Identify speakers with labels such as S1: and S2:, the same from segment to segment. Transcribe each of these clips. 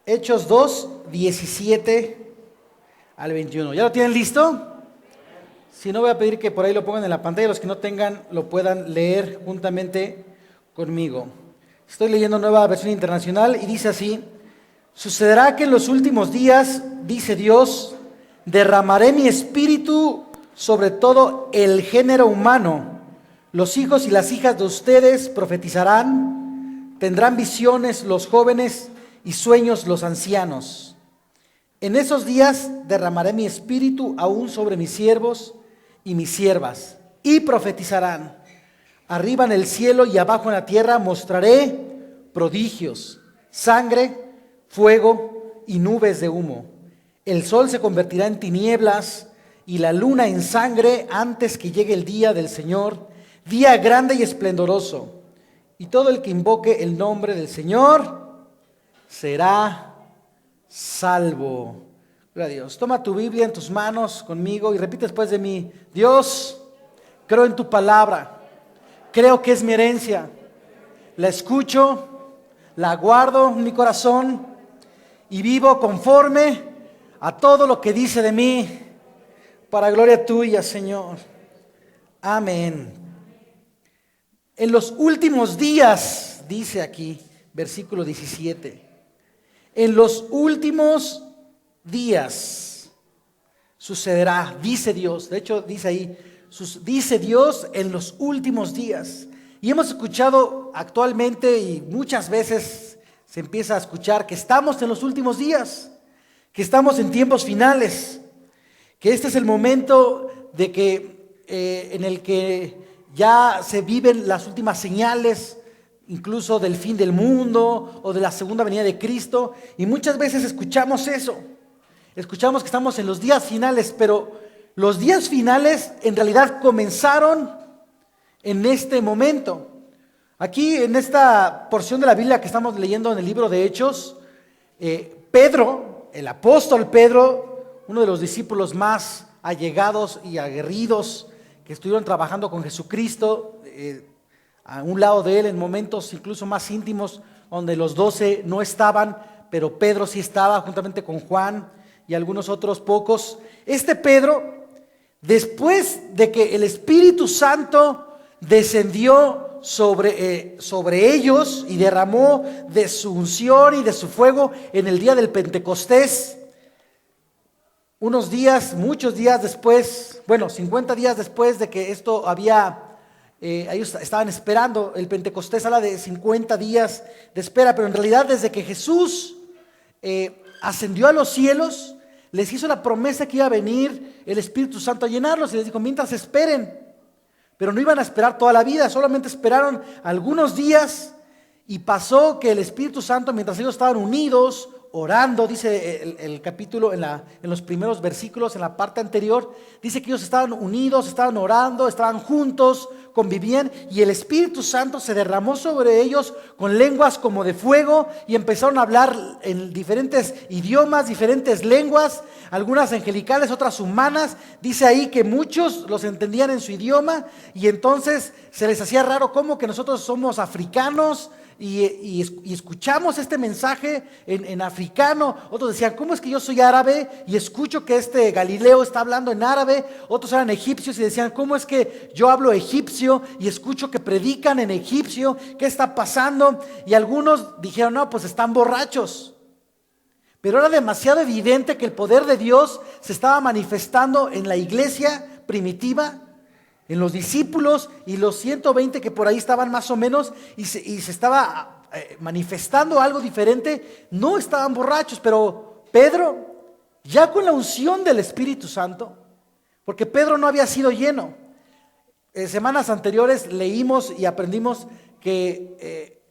S1: Hechos 2, 17 al 21. ¿Ya lo tienen listo? Si no, voy a pedir que por ahí lo pongan en la pantalla. Los que no tengan, lo puedan leer juntamente conmigo. Estoy leyendo Nueva Versión Internacional y dice así: sucederá que en los últimos días, dice Dios, derramaré mi espíritu sobre todo el género humano. Los hijos y las hijas de ustedes profetizarán, tendrán visiones los jóvenes y sueños los ancianos. En esos días derramaré mi espíritu aún sobre mis siervos y mis siervas, y profetizarán. Arriba en el cielo y abajo en la tierra mostraré prodigios, sangre, fuego y nubes de humo. El sol se convertirá en tinieblas y la luna en sangre antes que llegue el día del Señor, día grande y esplendoroso. Y todo el que invoque el nombre del Señor será salvo. Gloria a Dios. Toma tu Biblia en tus manos conmigo y repite después de mí: Dios, creo en tu palabra, creo que es mi herencia, la escucho, la guardo en mi corazón y vivo conforme a todo lo que dice de mí, para gloria tuya, Señor. Amén. En los últimos días, dice aquí, versículo 17, en los últimos días sucederá, dice Dios. De hecho, dice ahí, dice Dios en los últimos días. Y hemos escuchado actualmente y muchas veces se empieza a escuchar que estamos en los últimos días, que estamos en tiempos finales, que este es el momento de que en el que ya se viven las últimas señales, incluso del fin del mundo o de la segunda venida de Cristo. Y muchas veces escuchamos eso, escuchamos que estamos en los días finales, pero los días finales en realidad comenzaron en este momento. Aquí en esta porción de la Biblia que estamos leyendo en el libro de Hechos, Pedro, el apóstol Pedro, uno de los discípulos más allegados y aguerridos que estuvieron trabajando con Jesucristo, a un lado de él en momentos incluso más íntimos, donde los 12 no estaban, pero Pedro sí estaba juntamente con Juan y algunos otros pocos. Este Pedro, después de que el Espíritu Santo descendió sobre ellos y derramó de su unción y de su fuego en el día del Pentecostés, unos días, muchos días después, 50 días después de que esto había, ellos estaban esperando, el Pentecostés habla de 50 días de espera, pero en realidad desde que Jesús ascendió a los cielos, les hizo la promesa que iba a venir el Espíritu Santo a llenarlos y les dijo: mientras esperen. Pero no iban a esperar toda la vida, solamente esperaron algunos días. Y pasó que el Espíritu Santo, mientras ellos estaban unidos, orando, dice el capítulo en los primeros versículos, en la parte anterior, dice que ellos estaban unidos, estaban orando, estaban juntos, convivían, y el Espíritu Santo se derramó sobre ellos con lenguas como de fuego, y empezaron a hablar en diferentes idiomas, diferentes lenguas, algunas angelicales, otras humanas. Dice ahí que muchos los entendían en su idioma, y entonces se les hacía raro cómo que nosotros somos africanos y escuchamos este mensaje en africano. Otros decían: ¿cómo es que yo soy árabe y escucho que este Galileo está hablando en árabe? Otros eran egipcios y decían: ¿cómo es que yo hablo egipcio y escucho que predican en egipcio? ¿Qué está pasando? Y algunos dijeron: no, pues están borrachos. Pero era demasiado evidente que el poder de Dios se estaba manifestando en la iglesia primitiva, en los discípulos y los 120 que por ahí estaban más o menos, y se estaba manifestando algo diferente. No estaban borrachos, pero Pedro, ya con la unción del Espíritu Santo, porque Pedro no había sido lleno. Semanas anteriores leímos y aprendimos que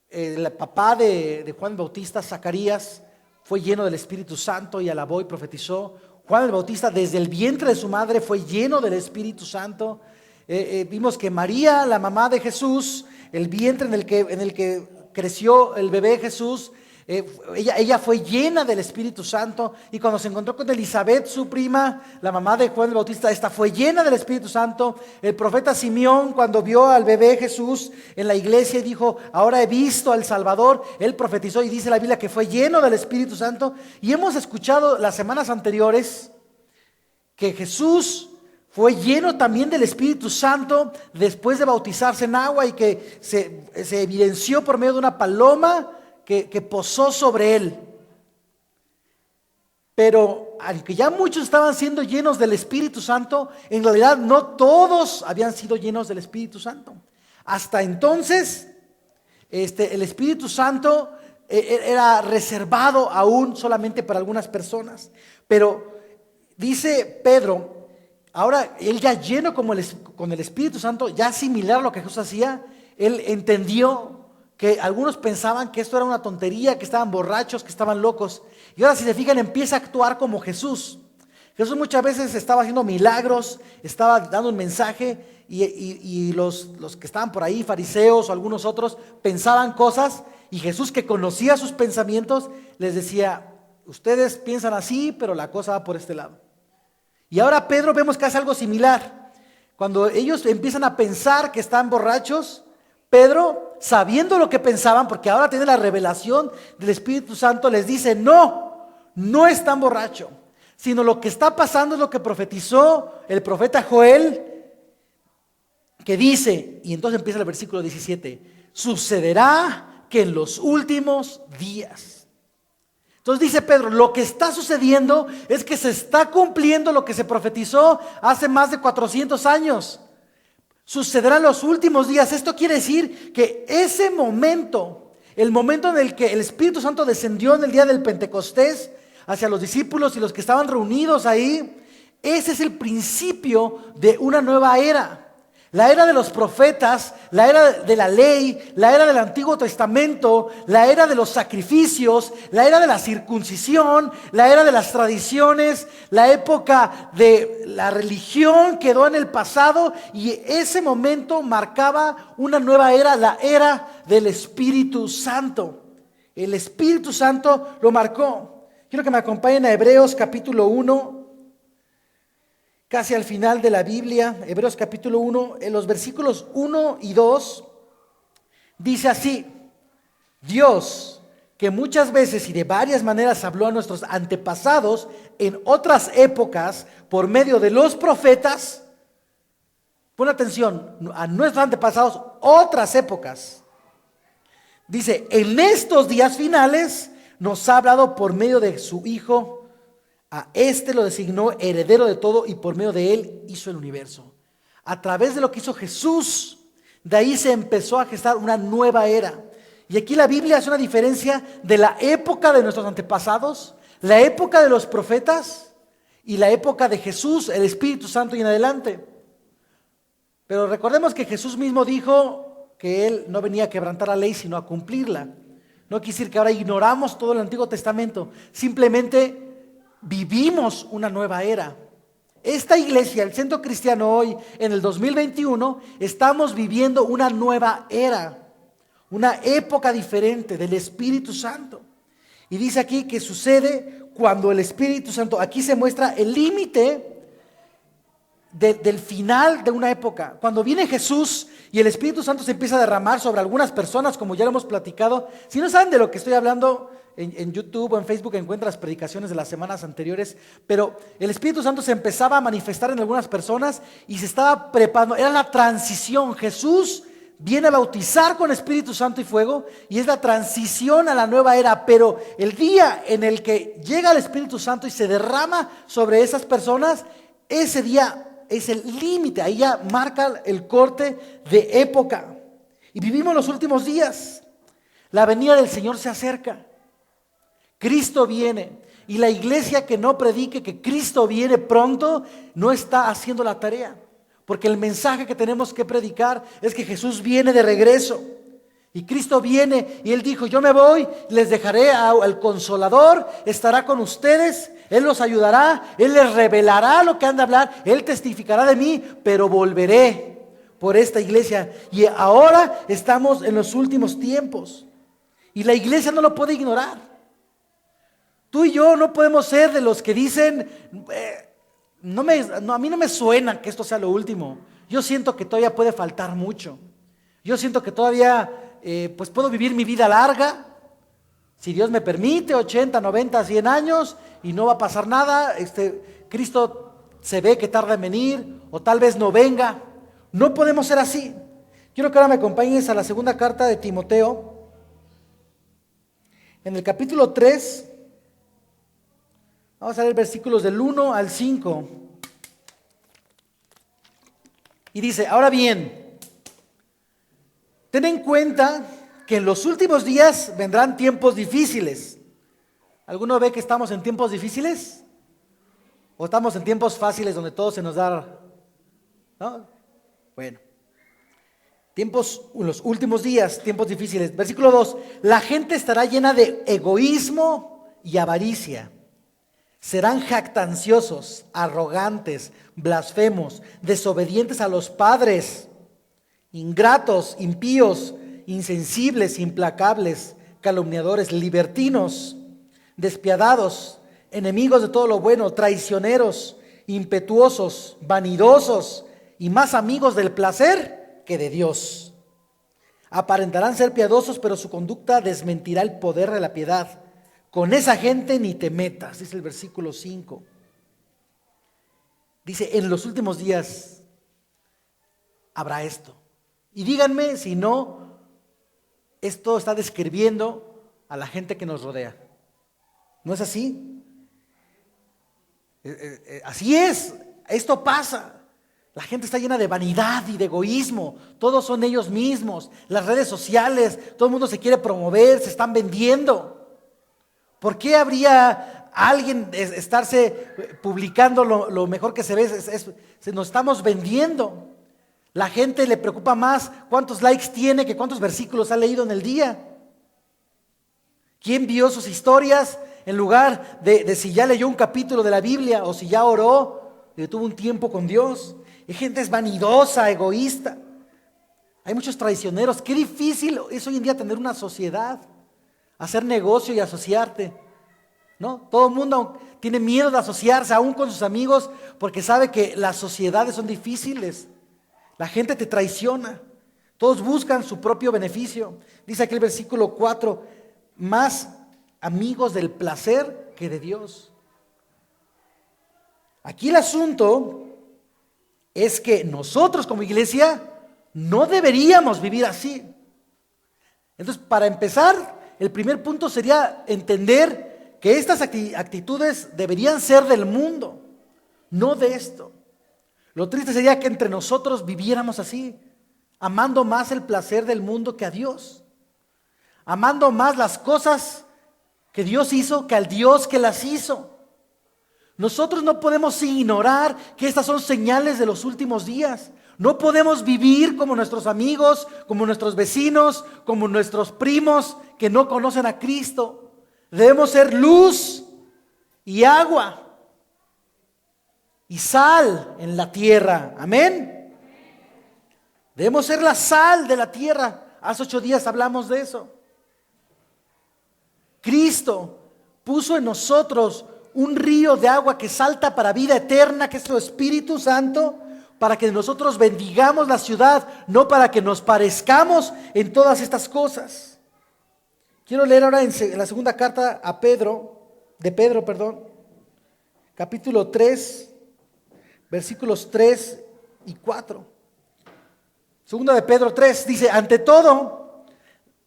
S1: el papá de Juan el Bautista, Zacarías, fue lleno del Espíritu Santo y alabó y profetizó. Juan el Bautista desde el vientre de su madre fue lleno del Espíritu Santo. Vimos que María, la mamá de Jesús, el vientre en el que creció el bebé Jesús, Ella fue llena del Espíritu Santo, y cuando se encontró con Elizabeth, su prima, la mamá de Juan el Bautista, esta fue llena del Espíritu Santo. El profeta Simeón, cuando vio al bebé Jesús en la iglesia y dijo: ahora he visto al Salvador, él profetizó, y dice la Biblia que fue lleno del Espíritu Santo. Y hemos escuchado las semanas anteriores que Jesús fue lleno también del Espíritu Santo después de bautizarse en agua, y que se evidenció por medio de una paloma que posó sobre él. Pero aunque ya muchos estaban siendo llenos del Espíritu Santo, en realidad no todos habían sido llenos del Espíritu Santo. Hasta entonces, el Espíritu Santo era reservado aún solamente para algunas personas. Pero dice Pedro, ahora él ya lleno con el Espíritu Santo, ya similar a lo que Jesús hacía, él entendió que algunos pensaban que esto era una tontería, que estaban borrachos, que estaban locos. Y ahora, si se fijan, empieza a actuar como Jesús. Jesús muchas veces estaba haciendo milagros, estaba dando un mensaje, y los que estaban por ahí, fariseos o algunos otros, pensaban cosas, y Jesús, que conocía sus pensamientos, les decía: ustedes piensan así, pero la cosa va por este lado. Y ahora Pedro vemos que hace algo similar. Cuando ellos empiezan a pensar que están borrachos, Pedro, sabiendo lo que pensaban, porque ahora tiene la revelación del Espíritu Santo, les dice: no están borrachos, sino lo que está pasando es lo que profetizó el profeta Joel, que dice, y entonces empieza el versículo 17: sucederá que en los últimos días. Entonces dice Pedro, lo que está sucediendo es que se está cumpliendo lo que se profetizó hace más de 400 años. Sucederá en los últimos días. Esto quiere decir que ese momento, el momento en el que el Espíritu Santo descendió en el día del Pentecostés hacia los discípulos y los que estaban reunidos ahí, ese es el principio de una nueva era. La era de los profetas, la era de la ley, la era del Antiguo Testamento, la era de los sacrificios, la era de la circuncisión, la era de las tradiciones, la época de la religión quedó en el pasado, y ese momento marcaba una nueva era, la era del Espíritu Santo. El Espíritu Santo lo marcó. Quiero que me acompañen a Hebreos capítulo 1. Casi al final de la Biblia, Hebreos capítulo 1, en los versículos 1 y 2, dice así: Dios, que muchas veces y de varias maneras habló a nuestros antepasados en otras épocas por medio de los profetas, pon atención, a nuestros antepasados, otras épocas, dice, en estos días finales nos ha hablado por medio de su Hijo. A este lo designó heredero de todo, y por medio de él hizo el universo. A través de lo que hizo Jesús, de ahí se empezó a gestar una nueva era. Y aquí la Biblia hace una diferencia de la época de nuestros antepasados, la época de los profetas y la época de Jesús, el Espíritu Santo y en adelante. Pero recordemos que Jesús mismo dijo que él no venía a quebrantar la ley, sino a cumplirla. No quiere decir que ahora ignoramos todo el Antiguo Testamento, simplemente vivimos una nueva era. Esta iglesia, el Centro Cristiano, hoy en el 2021, estamos viviendo una nueva era, una época diferente del Espíritu Santo. Y dice aquí que sucede cuando el Espíritu Santo, aquí se muestra el límite del final de una época. Cuando viene Jesús y el Espíritu Santo se empieza a derramar sobre algunas personas, como ya lo hemos platicado. Si no saben de lo que estoy hablando, en YouTube o en Facebook encuentras predicaciones de las semanas anteriores. Pero el Espíritu Santo se empezaba a manifestar en algunas personas y se estaba preparando. Era la transición. Jesús viene a bautizar con Espíritu Santo y fuego, y es la transición a la nueva era. Pero el día en el que llega el Espíritu Santo y se derrama sobre esas personas, ese día es el límite. Ahí ya marca el corte de época. Y vivimos los últimos días. La venida del Señor se acerca. Cristo viene. Y la iglesia que no predique que Cristo viene pronto no está haciendo la tarea. Porque el mensaje que tenemos que predicar es que Jesús viene de regreso. Y Cristo viene y Él dijo: yo me voy, les dejaré al Consolador, estará con ustedes, Él los ayudará, Él les revelará lo que han de hablar, Él testificará de mí, pero volveré por esta iglesia. Y ahora estamos en los últimos tiempos. Y la iglesia no lo puede ignorar. Tú y yo no podemos ser de los que dicen, a mí no me suena que esto sea lo último. Yo siento que todavía puede faltar mucho. Yo siento que todavía pues puedo vivir mi vida larga. Si Dios me permite, 80, 90, 100 años y no va a pasar nada. Cristo se ve que tarda en venir o tal vez no venga. No podemos ser así. Quiero que ahora me acompañes a la segunda carta de Timoteo. En el capítulo 3, vamos a leer versículos del 1 al 5. Y dice, ahora bien, ten en cuenta que en los últimos días vendrán tiempos difíciles. ¿Alguno ve que estamos en tiempos difíciles? ¿O estamos en tiempos fáciles donde todo se nos da? ¿No? Bueno. Los últimos días, tiempos difíciles. Versículo 2, la gente estará llena de egoísmo y avaricia. Serán jactanciosos, arrogantes, blasfemos, desobedientes a los padres, ingratos, impíos, insensibles, implacables, calumniadores, libertinos, despiadados, enemigos de todo lo bueno, traicioneros, impetuosos, vanidosos y más amigos del placer que de Dios. Aparentarán ser piadosos, pero su conducta desmentirá el poder de la piedad. Con esa gente ni te metas, dice el versículo 5. Dice, en los últimos días habrá esto. Y díganme si no, esto está describiendo a la gente que nos rodea. ¿No es así? Así es, esto pasa. La gente está llena de vanidad y de egoísmo. Todos son ellos mismos. Las redes sociales, todo el mundo se quiere promover, se están vendiendo. ¿Por qué habría alguien estarse publicando lo mejor que se ve? Nos estamos vendiendo. La gente le preocupa más cuántos likes tiene que cuántos versículos ha leído en el día. ¿Quién vio sus historias en lugar de si ya leyó un capítulo de la Biblia o si ya oró y tuvo un tiempo con Dios? Hay gente es vanidosa, egoísta. Hay muchos traicioneros. Qué difícil es hoy en día tener una sociedad, hacer negocio y asociarte, ¿no? Todo el mundo tiene miedo de asociarse aún con sus amigos porque sabe que las sociedades son difíciles. La gente te traiciona. Todos buscan su propio beneficio. Dice aquí el versículo 4, más amigos del placer que de Dios. Aquí el asunto es que nosotros como iglesia no deberíamos vivir así. Entonces, para empezar, el primer punto sería entender que estas actitudes deberían ser del mundo, no de esto. Lo triste sería que entre nosotros viviéramos así, amando más el placer del mundo que a Dios, amando más las cosas que Dios hizo que al Dios que las hizo. Nosotros no podemos ignorar que estas son señales de los últimos días. No podemos vivir como nuestros amigos, como nuestros vecinos, como nuestros primos que no conocen a Cristo. Debemos ser luz y agua y sal en la tierra. Amén. Debemos ser la sal de la tierra. Hace 8 días hablamos de eso. Cristo puso en nosotros un río de agua que salta para vida eterna, que es su Espíritu Santo, para que nosotros bendigamos la ciudad, no para que nos parezcamos en todas estas cosas. Quiero leer ahora en la segunda carta de Pedro, capítulo 3, versículos 3 y 4. Segunda de Pedro 3 dice, ante todo,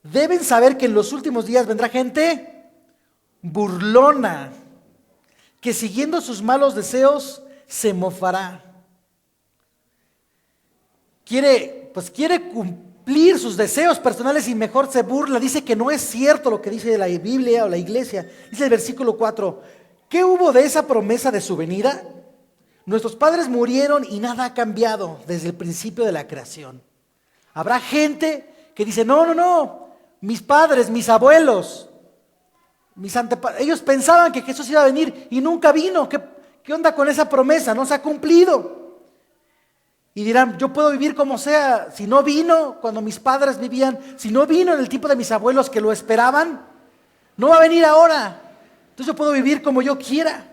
S1: deben saber que en los últimos días vendrá gente burlona, que siguiendo sus malos deseos se mofará. Quiere cumplir sus deseos personales y mejor se burla. Dice que no es cierto lo que dice la Biblia o la iglesia. Dice el versículo 4, ¿qué hubo de esa promesa de su venida? Nuestros padres murieron y nada ha cambiado desde el principio de la creación. Habrá gente que dice, no, mis padres, mis abuelos, ellos pensaban que Jesús iba a venir y nunca vino. ¿Qué onda con esa promesa? No se ha cumplido. Y dirán, yo puedo vivir como sea. Si no vino cuando mis padres vivían, si no vino en el tiempo de mis abuelos que lo esperaban, no va a venir ahora. Entonces yo puedo vivir como yo quiera.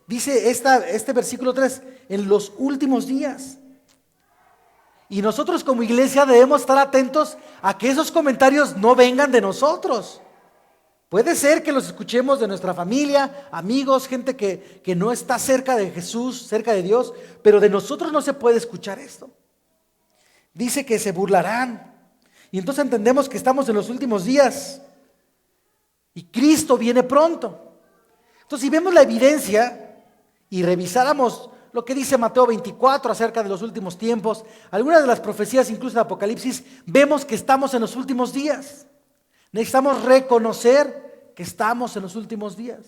S1: Dice este versículo 3, en los últimos días. Y nosotros como iglesia debemos estar atentos a que esos comentarios no vengan de nosotros. Puede ser que los escuchemos de nuestra familia, amigos, gente que no está cerca de Jesús, cerca de Dios, pero de nosotros no se puede escuchar esto. Dice que se burlarán. Y entonces entendemos que estamos en los últimos días y Cristo viene pronto. Entonces, si vemos la evidencia y revisáramos lo que dice Mateo 24 acerca de los últimos tiempos, algunas de las profecías, incluso de Apocalipsis, vemos que estamos en los últimos días. Necesitamos reconocer que estamos en los últimos días.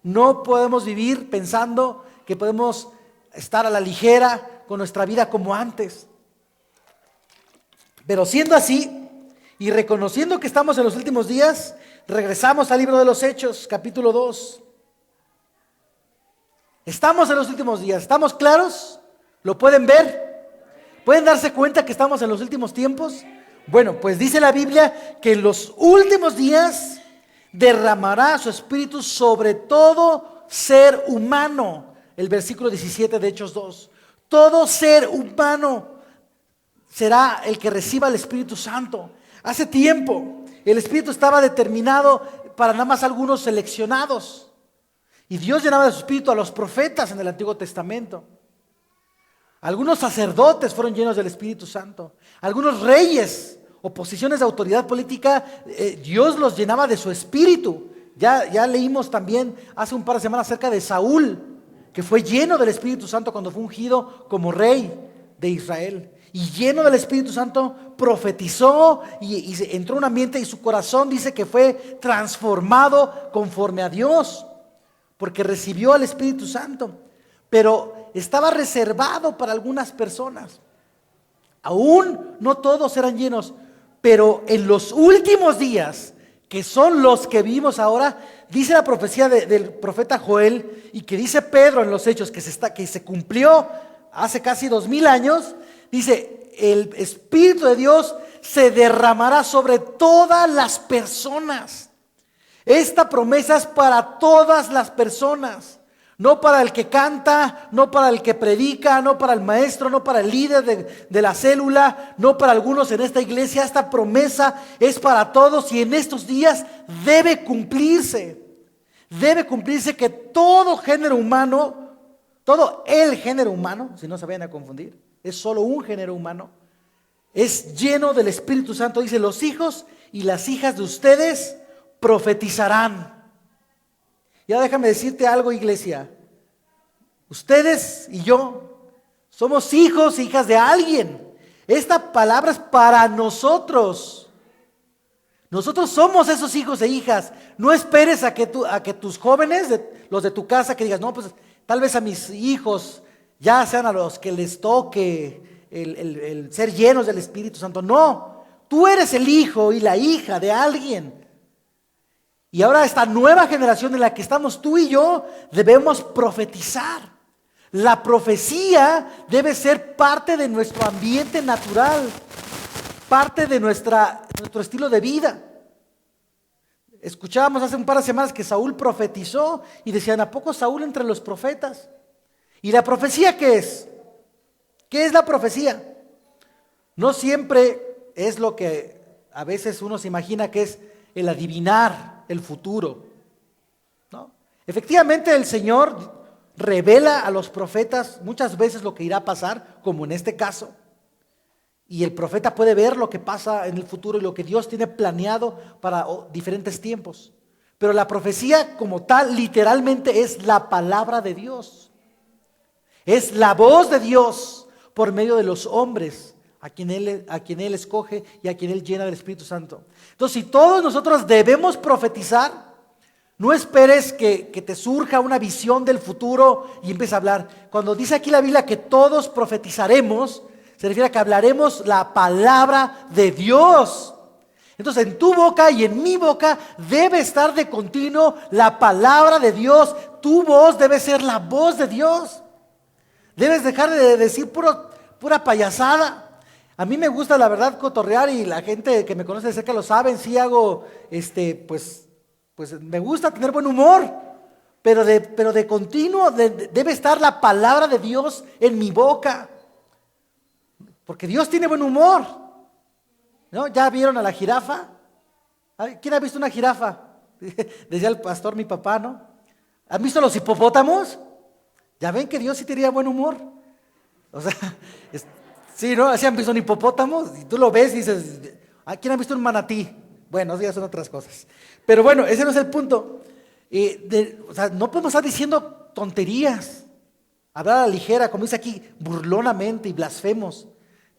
S1: No podemos vivir pensando que podemos estar a la ligera con nuestra vida como antes. Pero siendo así y reconociendo que estamos en los últimos días, regresamos al libro de los Hechos, capítulo 2. Estamos en los últimos días. ¿Estamos claros? ¿Lo pueden ver? ¿Pueden darse cuenta que estamos en los últimos tiempos? Bueno, pues dice la Biblia que en los últimos días derramará su espíritu sobre todo ser humano. El versículo 17 de Hechos 2. Todo ser humano será el que reciba el Espíritu Santo. Hace tiempo el Espíritu estaba determinado para nada más algunos seleccionados. Y Dios llenaba de su Espíritu a los profetas en el Antiguo Testamento. Algunos sacerdotes fueron llenos del Espíritu Santo. Algunos reyes o posiciones de autoridad política, Dios los llenaba de su Espíritu. Ya leímos también hace un par de semanas acerca de Saúl, que fue lleno del Espíritu Santo cuando fue ungido como rey de Israel. Y lleno del Espíritu Santo profetizó y entró en un ambiente y su corazón dice que fue transformado conforme a Dios, porque recibió al Espíritu Santo. Pero estaba reservado para algunas personas. Aún no todos eran llenos, pero en los últimos días, que son los que vivimos ahora, dice la profecía del profeta Joel y que dice Pedro en los Hechos que se cumplió hace casi 2000 años. Dice, el Espíritu de Dios se derramará sobre todas las personas. Esta promesa es para todas las personas. No para el que canta, no para el que predica, no para el maestro, no para el líder de la célula, no para algunos en esta iglesia. Esta promesa es para todos y en estos días debe cumplirse. Debe cumplirse que todo género humano, todo el género humano, si no se vayan a confundir, es solo un género humano, es lleno del Espíritu Santo. Dice, los hijos y las hijas de ustedes profetizarán. Ya déjame decirte algo, iglesia. Ustedes y yo somos hijos e hijas de alguien. Esta palabra es para nosotros. Nosotros somos esos hijos e hijas. No esperes a que tus jóvenes, los de tu casa, que digas, no, pues tal vez a mis hijos ya sean a los que les toque el ser llenos del Espíritu Santo. No, tú eres el hijo y la hija de alguien. Y ahora esta nueva generación en la que estamos tú y yo debemos profetizar. La profecía debe ser parte de nuestro ambiente natural, parte de nuestro estilo de vida. Escuchábamos hace un par de semanas que Saúl profetizó y decían, ¿a poco Saúl entre los profetas? ¿Y la profecía qué es? ¿Qué es la profecía? No siempre es lo que a veces uno se imagina que es el adivinar el futuro, ¿no? Efectivamente el Señor revela a los profetas muchas veces lo que irá a pasar, como en este caso. Y el profeta puede ver lo que pasa en el futuro y lo que Dios tiene planeado para diferentes tiempos. Pero la profecía como tal literalmente es la palabra de Dios. Es la voz de Dios por medio de los hombres a quien Él escoge y a quien Él llena del Espíritu Santo. Entonces, si todos nosotros debemos profetizar, no esperes que te surja una visión del futuro y empieces a hablar. Cuando dice aquí la Biblia que todos profetizaremos, se refiere a que hablaremos la palabra de Dios. Entonces, en tu boca y en mi boca debe estar de continuo la palabra de Dios. Tu voz debe ser la voz de Dios. Debes dejar de decir pura payasada. A mí me gusta, la verdad, cotorrear, y la gente que me conoce de cerca lo saben. Sí hago, pues me gusta tener buen humor, pero de continuo debe estar la palabra de Dios en mi boca, porque Dios tiene buen humor, ¿no? ¿Ya vieron a la jirafa? ¿Quién ha visto una jirafa? Decía el pastor, mi papá, ¿no? ¿Han visto los hipopótamos? Ya ven que Dios sí tenía buen humor. O sea, sí, ¿no? Así han visto un hipopótamo y tú lo ves y dices, ¿quién ha visto un manatí? Bueno, ya son otras cosas. Pero bueno, ese no es el punto. O sea, no podemos estar diciendo tonterías, hablar a la ligera, como dice aquí, burlonamente y blasfemos.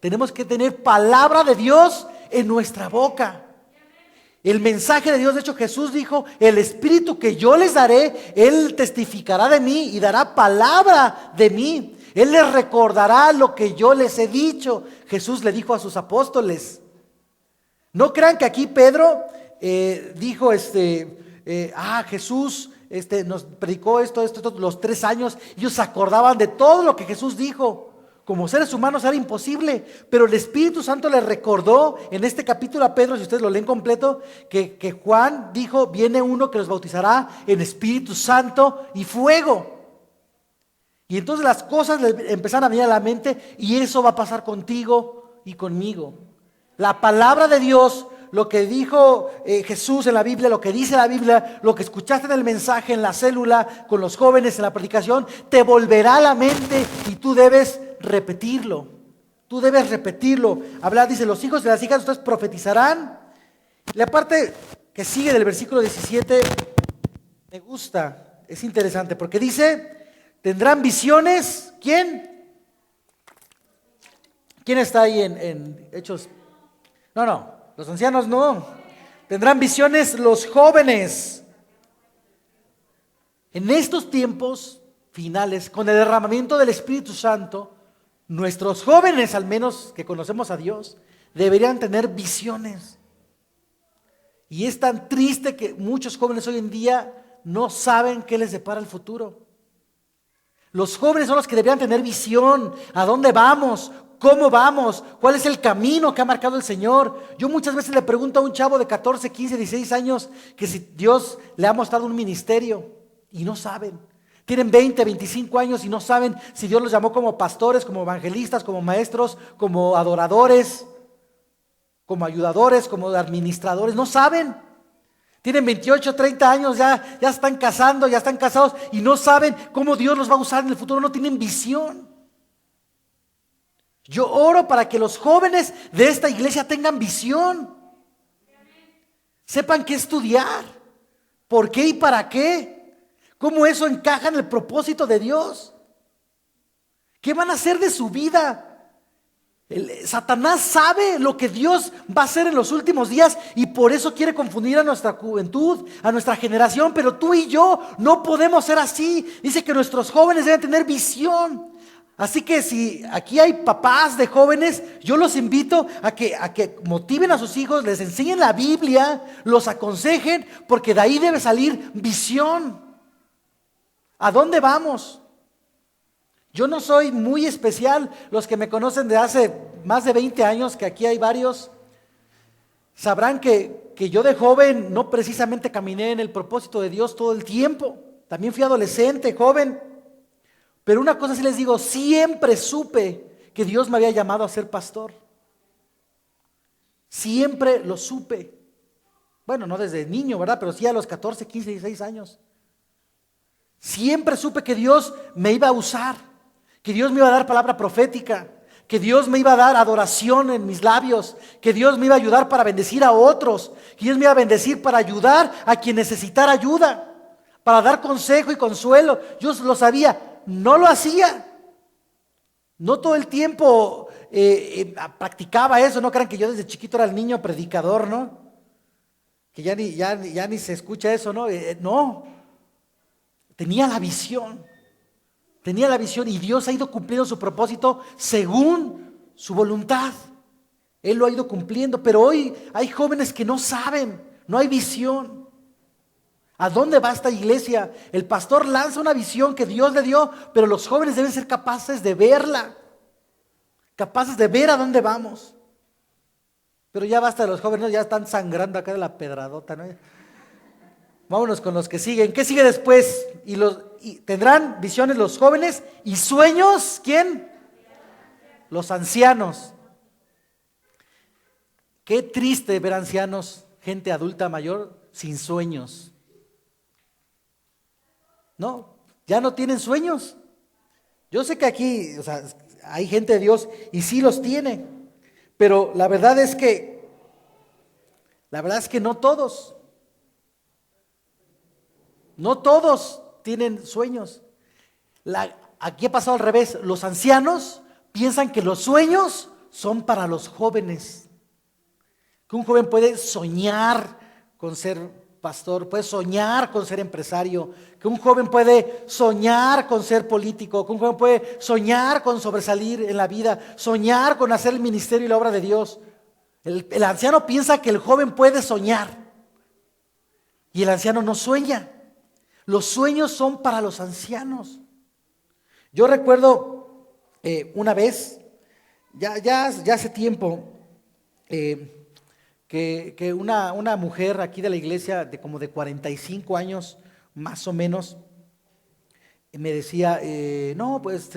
S1: Tenemos que tener palabra de Dios en nuestra boca. El mensaje de Dios, de hecho Jesús dijo, el Espíritu que yo les daré, Él testificará de mí y dará palabra de mí. Él les recordará lo que yo les he dicho. Jesús le dijo a sus apóstoles. No crean que aquí Pedro dijo, Jesús nos predicó esto, los 3 años. Ellos se acordaban de todo lo que Jesús dijo. Como seres humanos era imposible, pero el Espíritu Santo les recordó en este capítulo a Pedro, si ustedes lo leen completo, que Juan dijo, viene uno que los bautizará en Espíritu Santo y fuego. Y entonces las cosas le empezaron a venir a la mente, y eso va a pasar contigo y conmigo. La palabra de Dios, lo que dijo Jesús en la Biblia, lo que dice la Biblia, lo que escuchaste en el mensaje, en la célula, con los jóvenes, en la predicación, te volverá a la mente y tú debes repetirlo. Tú debes repetirlo. Hablar, dice, los hijos y las hijas de ustedes profetizarán. La parte que sigue del versículo 17 me gusta, es interesante, porque dice, tendrán visiones. ¿Quién? ¿Quién está ahí en Hechos? No, los ancianos no. Tendrán visiones los jóvenes. En estos tiempos finales, con el derramamiento del Espíritu Santo, nuestros jóvenes, al menos que conocemos a Dios, deberían tener visiones. Y es tan triste que muchos jóvenes hoy en día no saben qué les depara el futuro. Los jóvenes son los que deberían tener visión. ¿A dónde vamos? ¿Cómo vamos? ¿Cuál es el camino que ha marcado el Señor? Yo muchas veces le pregunto a un chavo de 14, 15, 16 años que si Dios le ha mostrado un ministerio, y no saben. Tienen 20, 25 años y no saben si Dios los llamó como pastores, como evangelistas, como maestros, como adoradores, como ayudadores, como administradores. No saben. Tienen 28, 30 años, ya están casando, ya están casados y no saben cómo Dios los va a usar en el futuro. No tienen visión. Yo oro para que los jóvenes de esta iglesia tengan visión. Sepan qué estudiar, por qué y para qué. ¿Cómo eso encaja en el propósito de Dios? ¿Qué van a hacer de su vida? Satanás sabe lo que Dios va a hacer en los últimos días y por eso quiere confundir a nuestra juventud, a nuestra generación, pero tú y yo no podemos ser así. Dice que nuestros jóvenes deben tener visión. Así que si aquí hay papás de jóvenes, yo los invito a que motiven a sus hijos, les enseñen la Biblia, los aconsejen, porque de ahí debe salir visión. ¿A dónde vamos? Yo no soy muy especial. Los que me conocen de hace más de 20 años, que aquí hay varios, sabrán que yo de joven no precisamente caminé en el propósito de Dios todo el tiempo. También fui adolescente, joven. Pero una cosa sí les digo, siempre supe que Dios me había llamado a ser pastor. Siempre lo supe. Bueno, no desde niño, ¿verdad? Pero sí a los 14, 15, 16 años. Siempre supe que Dios me iba a usar, que Dios me iba a dar palabra profética, que Dios me iba a dar adoración en mis labios, que Dios me iba a ayudar para bendecir a otros, que Dios me iba a bendecir para ayudar a quien necesitara ayuda, para dar consejo y consuelo. Yo lo sabía, no lo hacía. No todo el tiempo practicaba eso. No crean que yo desde chiquito era el niño predicador, ¿no? Que ya ni se escucha eso, ¿no? No. Tenía la visión y Dios ha ido cumpliendo su propósito según su voluntad. Él lo ha ido cumpliendo, pero hoy hay jóvenes que no saben, no hay visión. ¿A dónde va esta iglesia? El pastor lanza una visión que Dios le dio, pero los jóvenes deben ser capaces de verla, capaces de ver a dónde vamos. Pero ya basta de los jóvenes, ¿no? Ya están sangrando acá de la pedradota, ¿no? Vámonos con los que siguen. ¿Qué sigue después? Y tendrán visiones los jóvenes y sueños, ¿quién? Los ancianos. Qué triste ver ancianos, gente adulta mayor, sin sueños. No, ya no tienen sueños. Yo sé que aquí, o sea, hay gente de Dios y sí los tiene, pero la verdad es que no todos. No todos tienen sueños. Aquí ha pasado al revés. Los ancianos piensan que los sueños son para los jóvenes. Que un joven puede soñar con ser pastor, puede soñar con ser empresario, que un joven puede soñar con ser político, que un joven puede soñar con sobresalir en la vida, soñar con hacer el ministerio y la obra de Dios. El anciano piensa que el joven puede soñar y el anciano no sueña. Los sueños son para los ancianos. Yo recuerdo una vez, ya hace tiempo, que una mujer aquí de la iglesia de como de 45 años, más o menos, me decía, no, pues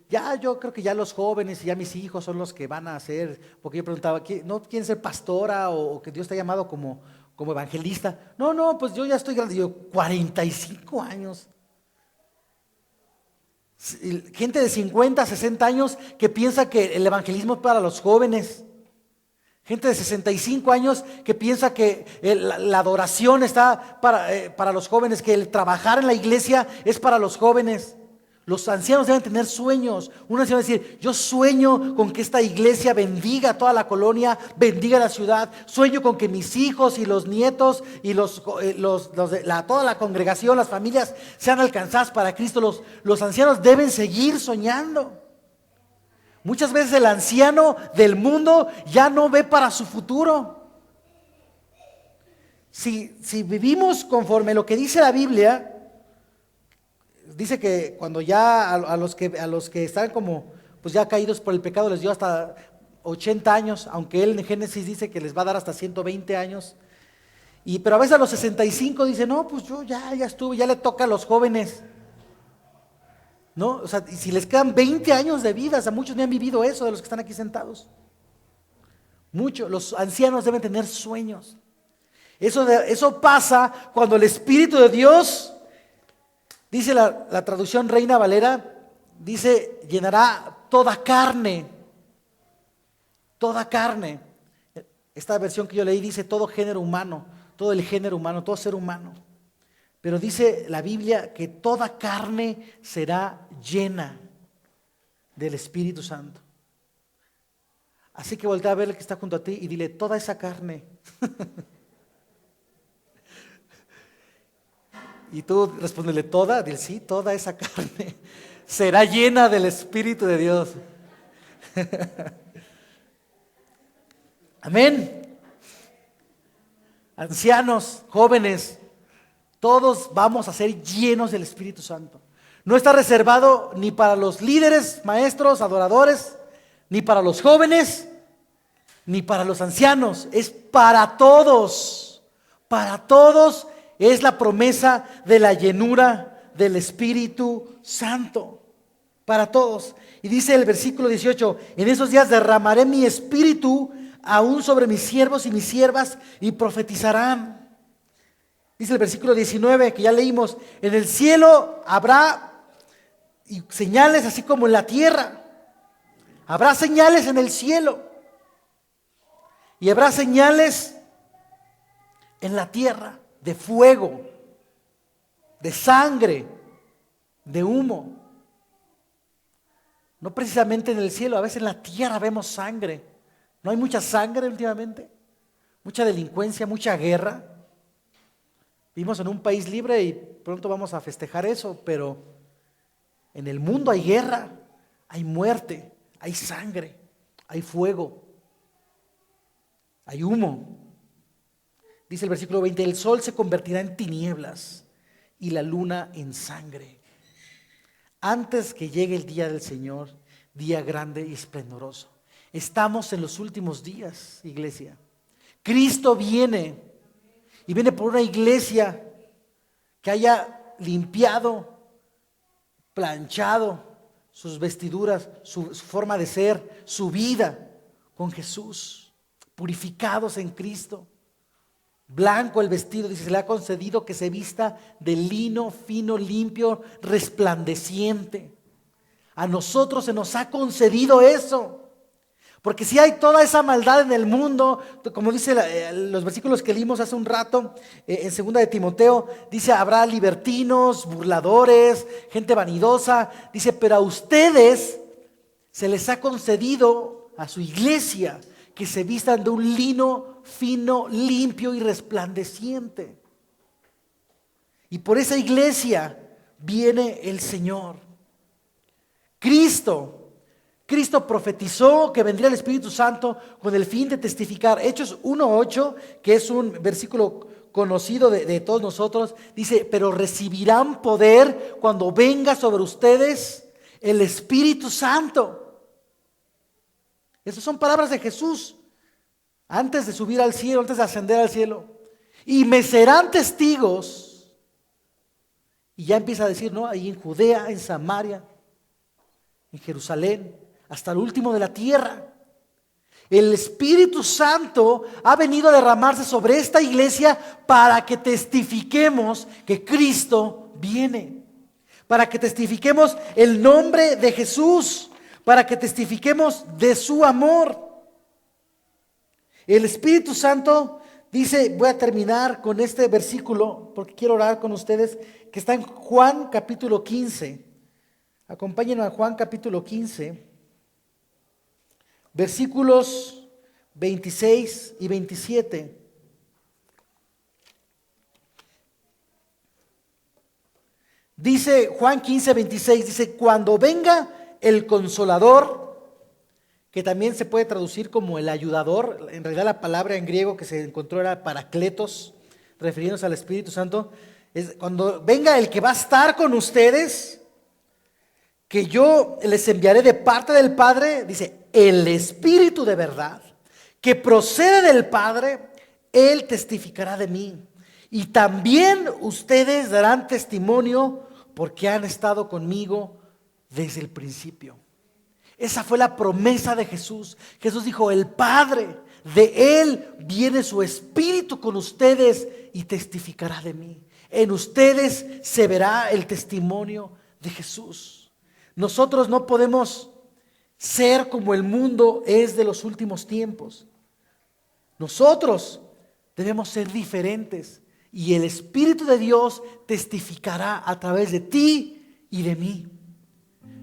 S1: ya yo creo que ya los jóvenes y ya mis hijos son los que van a hacer, porque yo preguntaba, ¿no quieren ser pastora o que Dios te ha llamado como evangelista? No, pues yo ya estoy grande. Yo, 45 años. Gente de 50, 60 años que piensa que el evangelismo es para los jóvenes. Gente de 65 años que piensa que la adoración está para los jóvenes, que el trabajar en la iglesia es para los jóvenes. Los ancianos deben tener sueños. Un anciano debe decir, yo sueño con que esta iglesia bendiga a toda la colonia, bendiga la ciudad. Sueño con que mis hijos y los nietos y toda la congregación, las familias sean alcanzadas para Cristo. Los ancianos deben seguir soñando. Muchas veces el anciano del mundo ya no ve para su futuro. Si vivimos conforme lo que dice la Biblia, dice que cuando ya a los que están como pues ya caídos por el pecado les dio hasta 80 años, aunque él en Génesis dice que les va a dar hasta 120 años. Pero a veces a los 65 dice, no, pues yo ya estuve, ya le toca a los jóvenes. ¿No? O sea, y si les quedan 20 años de vida, o sea, muchos ni han vivido eso de los que están aquí sentados. Muchos, los ancianos deben tener sueños. Eso pasa cuando el Espíritu de Dios, dice la traducción Reina Valera, dice, llenará toda carne. Toda carne. Esta versión que yo leí dice todo género humano, todo el género humano, todo ser humano. Pero dice la Biblia que toda carne será llena del Espíritu Santo. Así que voltea a ver el que está junto a ti y dile, toda esa carne. Y tú respóndele, toda, dile, sí, toda esa carne será llena del Espíritu de Dios. Amén. Ancianos, jóvenes, todos vamos a ser llenos del Espíritu Santo. No está reservado ni para los líderes, maestros, adoradores, ni para los jóvenes, ni para los ancianos. Es para todos. Para todos es la promesa de la llenura del Espíritu Santo. Para todos. Y dice el versículo 18, en esos días derramaré mi espíritu aún sobre mis siervos y mis siervas y profetizarán. Dice el versículo 19 que ya leímos, en el cielo habrá señales así como en la tierra. Habrá señales en el cielo y habrá señales en la tierra de fuego, de sangre, de humo. No precisamente en el cielo, a veces en la tierra vemos sangre. ¿No hay mucha sangre últimamente? Mucha delincuencia, mucha guerra. Vivimos en un país libre y pronto vamos a festejar eso, pero en el mundo hay guerra, hay muerte, hay sangre, hay fuego, hay humo. Dice el versículo 20, el sol se convertirá en tinieblas y la luna en sangre, antes que llegue el día del Señor, día grande y esplendoroso. Estamos en los últimos días, iglesia. Cristo viene y viene por una iglesia que haya limpiado, planchado sus vestiduras, su forma de ser, su vida con Jesús, purificados en Cristo. Blanco el vestido, dice, se le ha concedido que se vista de lino fino, limpio, resplandeciente. A nosotros se nos ha concedido eso. Porque si hay toda esa maldad en el mundo, como dice los versículos que leímos hace un rato, en 2 de Timoteo, dice, habrá libertinos, burladores, gente vanidosa. Dice, pero a ustedes se les ha concedido, a su iglesia, que se vistan de un lino fino, limpio y resplandeciente. Y por esa iglesia viene el Señor. Cristo profetizó que vendría el Espíritu Santo con el fin de testificar. Hechos 1:8, que es un versículo conocido de todos nosotros, dice, pero recibirán poder cuando venga sobre ustedes el Espíritu Santo. Esas son palabras de Jesús antes de subir al cielo, antes de ascender al cielo. Y me serán testigos. Y ya empieza a decir, ¿no? Ahí en Judea, en Samaria, en Jerusalén, hasta el último de la tierra. El Espíritu Santo ha venido a derramarse sobre esta iglesia para que testifiquemos que Cristo viene, para que testifiquemos el nombre de Jesús, para que testifiquemos de su amor. El Espíritu Santo dice, voy a terminar con este versículo porque quiero orar con ustedes, que está en Juan capítulo 15. Acompáñenme a Juan capítulo 15. Versículos 26 y 27. Dice Juan 15, 26, dice, cuando venga el Consolador, que también se puede traducir como el ayudador, en realidad la palabra en griego que se encontró era Paracletos, refiriéndose al Espíritu Santo, es cuando venga el que va a estar con ustedes, que yo les enviaré de parte del Padre, dice, el Espíritu de verdad, que procede del Padre, Él testificará de mí. Y también ustedes darán testimonio porque han estado conmigo desde el principio. Esa fue la promesa de Jesús. Jesús dijo, el Padre, de Él viene su Espíritu con ustedes y testificará de mí. En ustedes se verá el testimonio de Jesús. Nosotros no podemos ser como el mundo es de los últimos tiempos. Nosotros debemos ser diferentes y el Espíritu de Dios testificará a través de ti y de mí.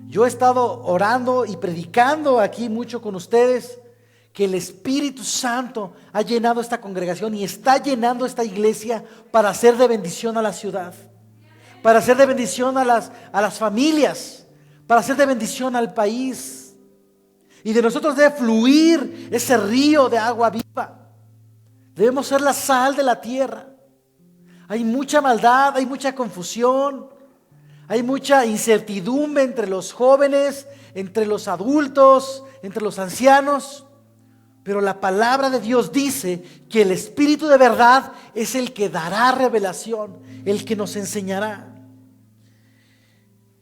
S1: Yo he estado orando y predicando aquí mucho con ustedes que el Espíritu Santo ha llenado esta congregación y está llenando esta iglesia para hacer de bendición a la ciudad, para hacer de bendición a las familias, para hacer de bendición al país. Y de nosotros debe fluir ese río de agua viva. Debemos ser la sal de la tierra. Hay mucha maldad, hay mucha confusión, hay mucha incertidumbre entre los jóvenes, entre los adultos, entre los ancianos. Pero la palabra de Dios dice que el Espíritu de verdad es el que dará revelación, el que nos enseñará.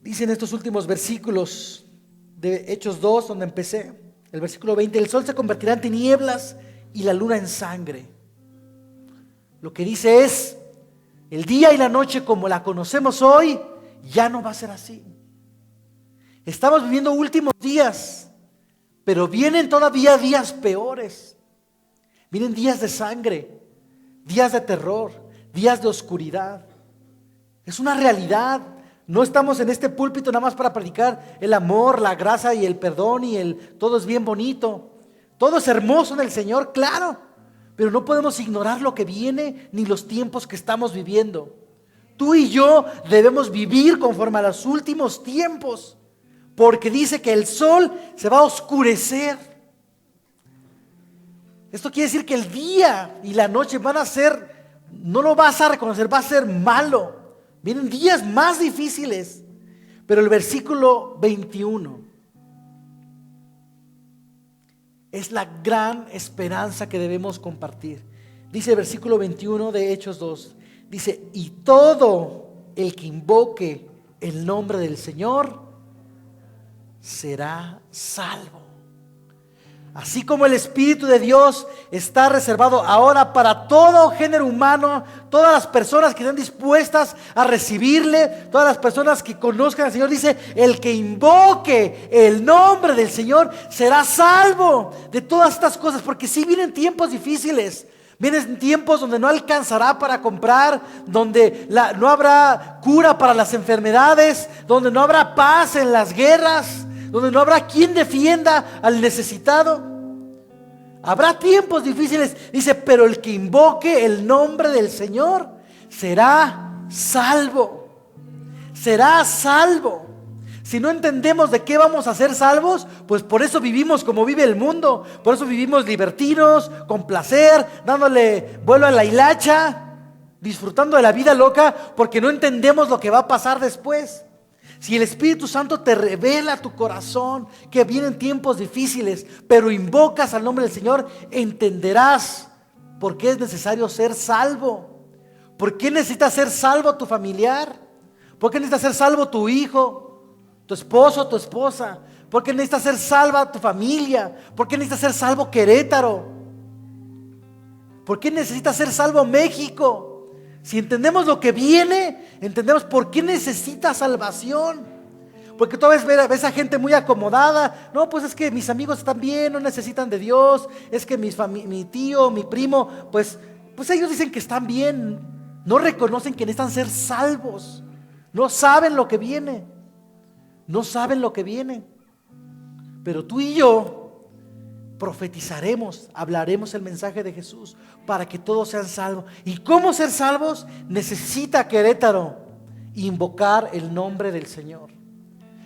S1: Dice en estos últimos versículos de Hechos 2, donde empecé, el versículo 20, el sol se convertirá en tinieblas y la luna en sangre. Lo que dice es, el día y la noche como la conocemos hoy, ya no va a ser así. Estamos viviendo últimos días, pero vienen todavía días peores. Vienen días de sangre, días de terror, días de oscuridad. Es una realidad. No estamos en este púlpito nada más para predicar el amor, la gracia y el perdón y todo es bien bonito. Todo es hermoso en el Señor, claro, pero no podemos ignorar lo que viene ni los tiempos que estamos viviendo. Tú y yo debemos vivir conforme a los últimos tiempos, porque dice que el sol se va a oscurecer. Esto quiere decir que el día y la noche van a ser no lo vas a reconocer, va a ser malo. Vienen días más difíciles. Pero el versículo 21 es la gran esperanza que debemos compartir. Dice el versículo 21 de Hechos 2. Dice, y todo el que invoque el nombre del Señor será salvo. Así como el Espíritu de Dios está reservado ahora para todo género humano, todas las personas que están dispuestas a recibirle, todas las personas que conozcan al Señor, dice, el que invoque el nombre del Señor será salvo de todas estas cosas, porque sí vienen tiempos difíciles. Vienen tiempos donde no alcanzará para comprar, donde no habrá cura para las enfermedades, donde no habrá paz en las guerras, donde no habrá quien defienda al necesitado. Habrá tiempos difíciles, dice, pero el que invoque el nombre del Señor será salvo. Será salvo. Si no entendemos de qué vamos a ser salvos, pues por eso vivimos como vive el mundo. Por eso vivimos libertinos, con placer, dándole vuelo a la hilacha, disfrutando de la vida loca, porque no entendemos lo que va a pasar después. Si el Espíritu Santo te revela a tu corazón que vienen tiempos difíciles, pero invocas al nombre del Señor, entenderás por qué es necesario ser salvo. ¿Por qué necesitas ser salvo tu familiar? ¿Por qué necesitas ser salvo tu hijo? Tu esposo, tu esposa. ¿Por qué necesitas ser salva tu familia? ¿Por qué necesitas ser salvo Querétaro? ¿Por qué necesitas ser salvo México? Si entendemos lo que viene, entendemos por qué necesitas salvación. Porque tú ves a gente muy acomodada. No, pues es que mis amigos están bien, no necesitan de Dios. Es que mi tío, mi primo, pues ellos dicen que están bien. No reconocen que necesitan ser salvos. No saben lo que viene. No saben lo que viene. Pero tú y yo profetizaremos, hablaremos el mensaje de Jesús para que todos sean salvos. ¿Y cómo ser salvos? Necesita Querétaro invocar el nombre del Señor.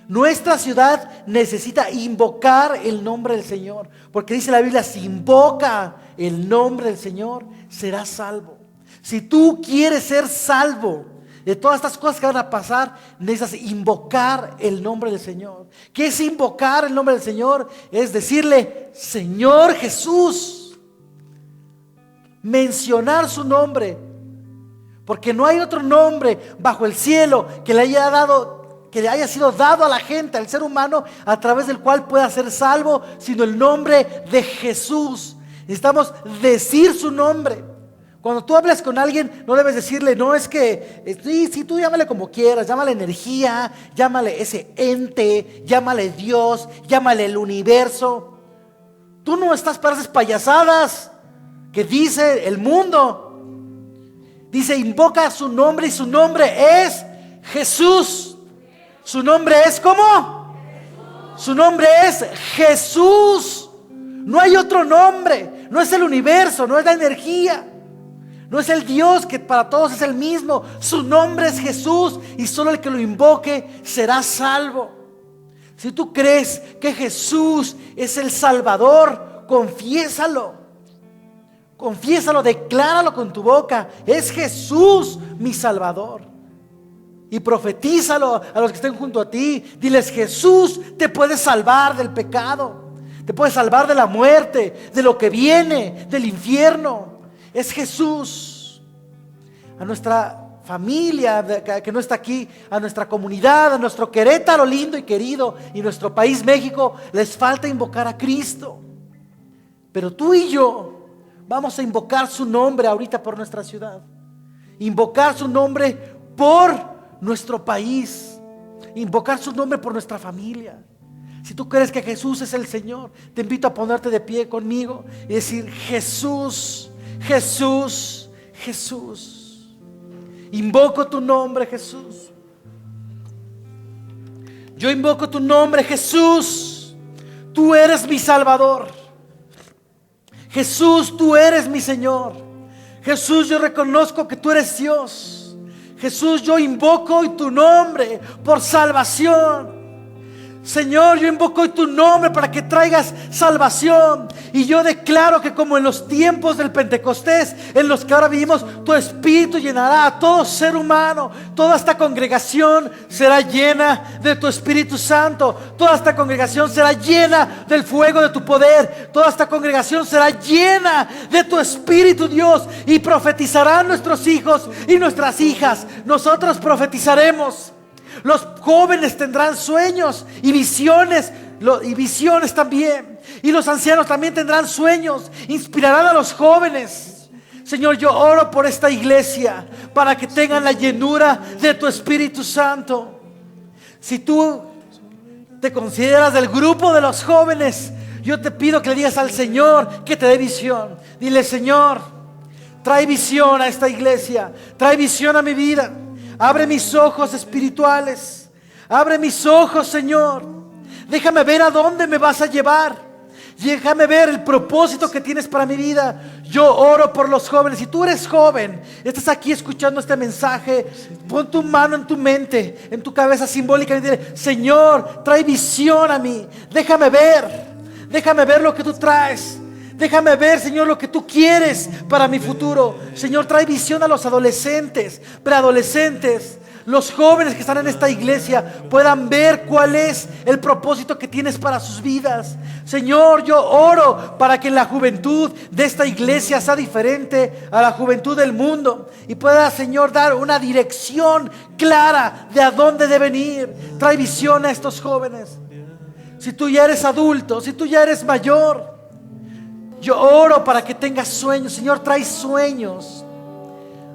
S1: Nuestra ciudad necesita invocar el nombre del Señor, porque dice la Biblia, si invoca el nombre del Señor, será salvo. Si tú quieres ser salvo de todas estas cosas que van a pasar, necesitas invocar el nombre del Señor. ¿Qué es invocar el nombre del Señor? Es decirle, Señor Jesús. Mencionar su nombre. Porque no hay otro nombre bajo el cielo que le haya sido dado a la gente, al ser humano, a través del cual pueda ser salvo, sino el nombre de Jesús. Necesitamos decir su nombre. Cuando tú hables con alguien, no debes decirle, no, es que, sí, tú llámale como quieras, llámale energía, llámale ese ente, llámale Dios, llámale el universo. Tú no estás para esas payasadas que dice el mundo. Dice, invoca su nombre y su nombre es Jesús. Su nombre es ¿cómo? Su nombre es Jesús. No hay otro nombre, no es el universo, no es la energía. No es el Dios que para todos es el mismo. Su nombre es Jesús y solo el que lo invoque será salvo. Si tú crees que Jesús es el Salvador, confiésalo. Confiésalo, decláralo con tu boca. Es Jesús mi Salvador. Y profetízalo a los que estén junto a ti. Diles, Jesús te puede salvar del pecado. Te puede salvar de la muerte, de lo que viene, del infierno. Es Jesús. A nuestra familia que no está aquí, a nuestra comunidad, a nuestro Querétaro lindo y querido y nuestro país México, les falta invocar a Cristo. Pero tú y yo vamos a invocar su nombre ahorita por nuestra ciudad. Invocar su nombre por nuestro país. Invocar su nombre por nuestra familia. Si tú crees que Jesús es el Señor, te invito a ponerte de pie conmigo y decir, Jesús, Jesús, Jesús. Invoco tu nombre, Jesús. Yo invoco tu nombre, Jesús. Tú eres mi Salvador. Jesús, tú eres mi Señor. Jesús, yo reconozco que tú eres Dios. Jesús, yo invoco hoy tu nombre por salvación. Señor, yo invoco hoy tu nombre para que traigas salvación. Y yo declaro que como en los tiempos del Pentecostés, en los que ahora vivimos, tu Espíritu llenará a todo ser humano. Toda esta congregación será llena de tu Espíritu Santo. Toda esta congregación será llena del fuego de tu poder. Toda esta congregación será llena de tu Espíritu, Dios. Y profetizarán nuestros hijos y nuestras hijas. Nosotros profetizaremos. Los jóvenes tendrán sueños y visiones también. Y los ancianos también tendrán sueños. Inspirarán a los jóvenes. Señor, yo oro por esta iglesia para que tengan la llenura de tu Espíritu Santo. Si tú te consideras del grupo de los jóvenes, yo te pido que le digas al Señor que te dé visión. Dile: Señor, trae visión a esta iglesia, trae visión a mi vida. Abre mis ojos espirituales. Abre mis ojos, Señor. Déjame ver a dónde me vas a llevar. Déjame ver el propósito que tienes para mi vida. Yo oro por los jóvenes. Si tú eres joven, estás aquí escuchando este mensaje, pon tu mano en tu mente, en tu cabeza simbólica, y dile: Señor, trae visión a mí. Déjame ver lo que tú traes. Déjame ver, Señor, lo que tú quieres para mi futuro. Señor, trae visión a los adolescentes, preadolescentes. Los jóvenes que están en esta iglesia puedan ver cuál es el propósito que tienes para sus vidas. Señor, yo oro para que la juventud de esta iglesia sea diferente a la juventud del mundo y pueda, Señor, dar una dirección clara de a dónde deben ir. Trae visión a estos jóvenes. Si tú ya eres adulto, si tú ya eres mayor, yo oro para que tengas sueños. Señor, trae sueños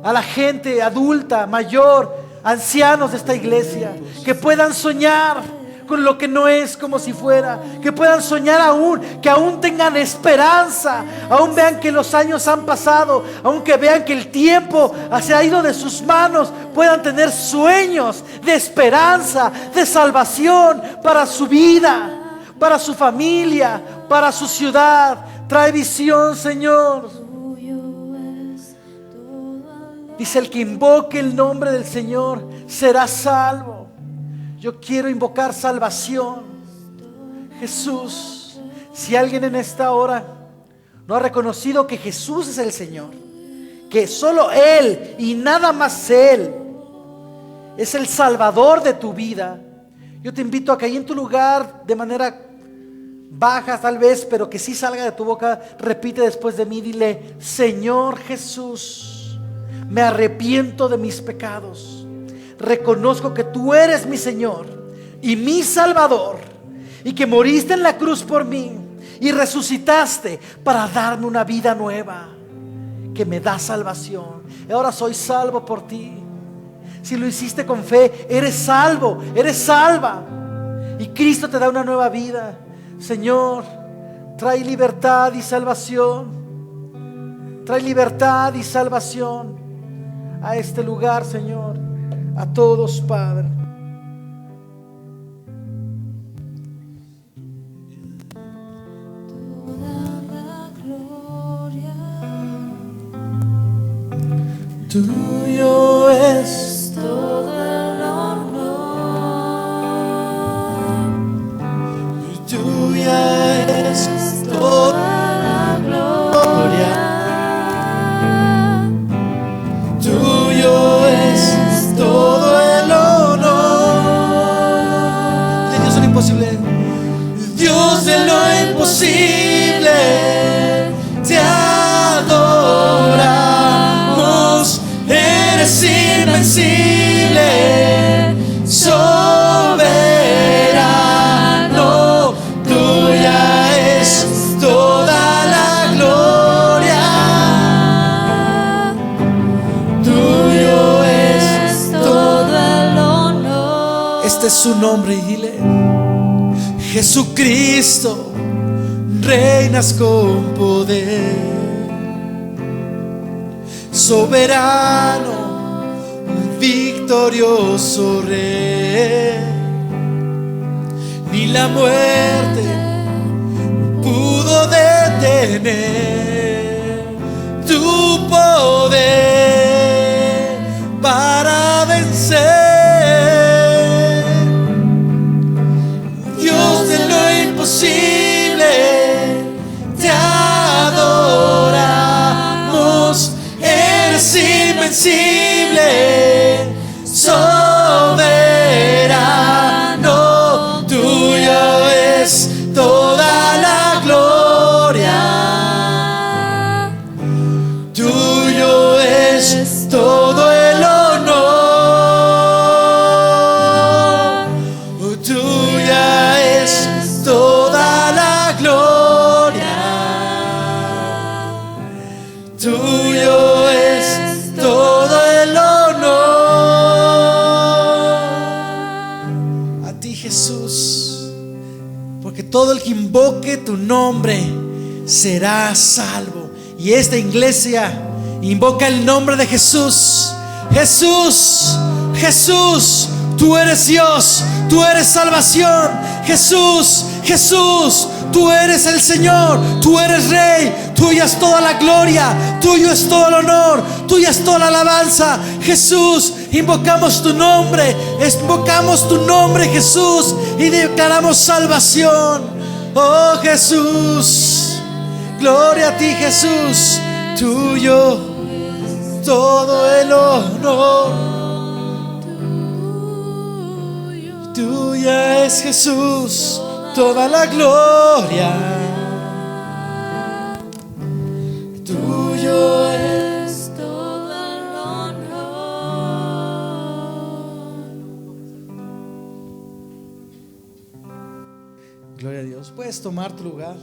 S1: a la gente adulta, mayor, ancianos de esta iglesia, que puedan soñar con lo que no es como si fuera, que puedan soñar aún, que aún tengan esperanza, aún vean que los años han pasado, aunque vean que el tiempo se ha ido de sus manos, puedan tener sueños de esperanza, de salvación para su vida, para su familia, para su ciudad. Trae visión, Señor. Dice: el que invoque el nombre del Señor será salvo. Yo quiero invocar salvación. Jesús, si alguien en esta hora no ha reconocido que Jesús es el Señor, que solo Él y nada más Él es el Salvador de tu vida, yo te invito a que ahí en tu lugar, de manera baja tal vez, pero que sí salga de tu boca, repite después de mí. Dile: Señor Jesús, me arrepiento de mis pecados. Reconozco que tú eres mi Señor y mi Salvador, y que moriste en la cruz por mí y resucitaste para darme una vida nueva que me da salvación. Y ahora soy salvo por ti. Si lo hiciste con fe, eres salvo, eres salva, y Cristo te da una nueva vida. Señor, trae libertad y salvación. Trae libertad y salvación a este lugar, Señor, a todos, Padre. Tuyo es todo el honor, tuya es toda la gloria, tuyo es todo el honor. De Dios de lo imposible, Dios de lo imposible, te adoramos. Eres invencible, soberano, tuya es toda la gloria, tuyo es todo el honor. Este es su nombre y dile: Jesucristo, reinas con poder. Soberano, victorioso Rey, ni la muerte pudo detener tu poder para vencer. Dios de lo imposible, te invencible, soberano, tuyo es toda la gloria, tuyo es todo el honor, tuya es toda la gloria, tuyo es todo el honor. A ti, Jesús, porque todo el que invoque tu nombre será salvo. Y esta iglesia invoca el nombre de Jesús. Jesús, Jesús, tú eres Dios, tú eres salvación. Jesús, Jesús, tú eres el Señor, tú eres Rey. Tuya es toda la gloria, tuyo es todo el honor, tuya es toda la alabanza. Jesús, invocamos tu nombre, Jesús, y declaramos salvación. Oh Jesús, gloria a ti, Jesús, tuyo todo el honor, tuya es, Jesús, toda la gloria, tuyo es todo el honor. Gloria a Dios. Puedes tomar tu lugar.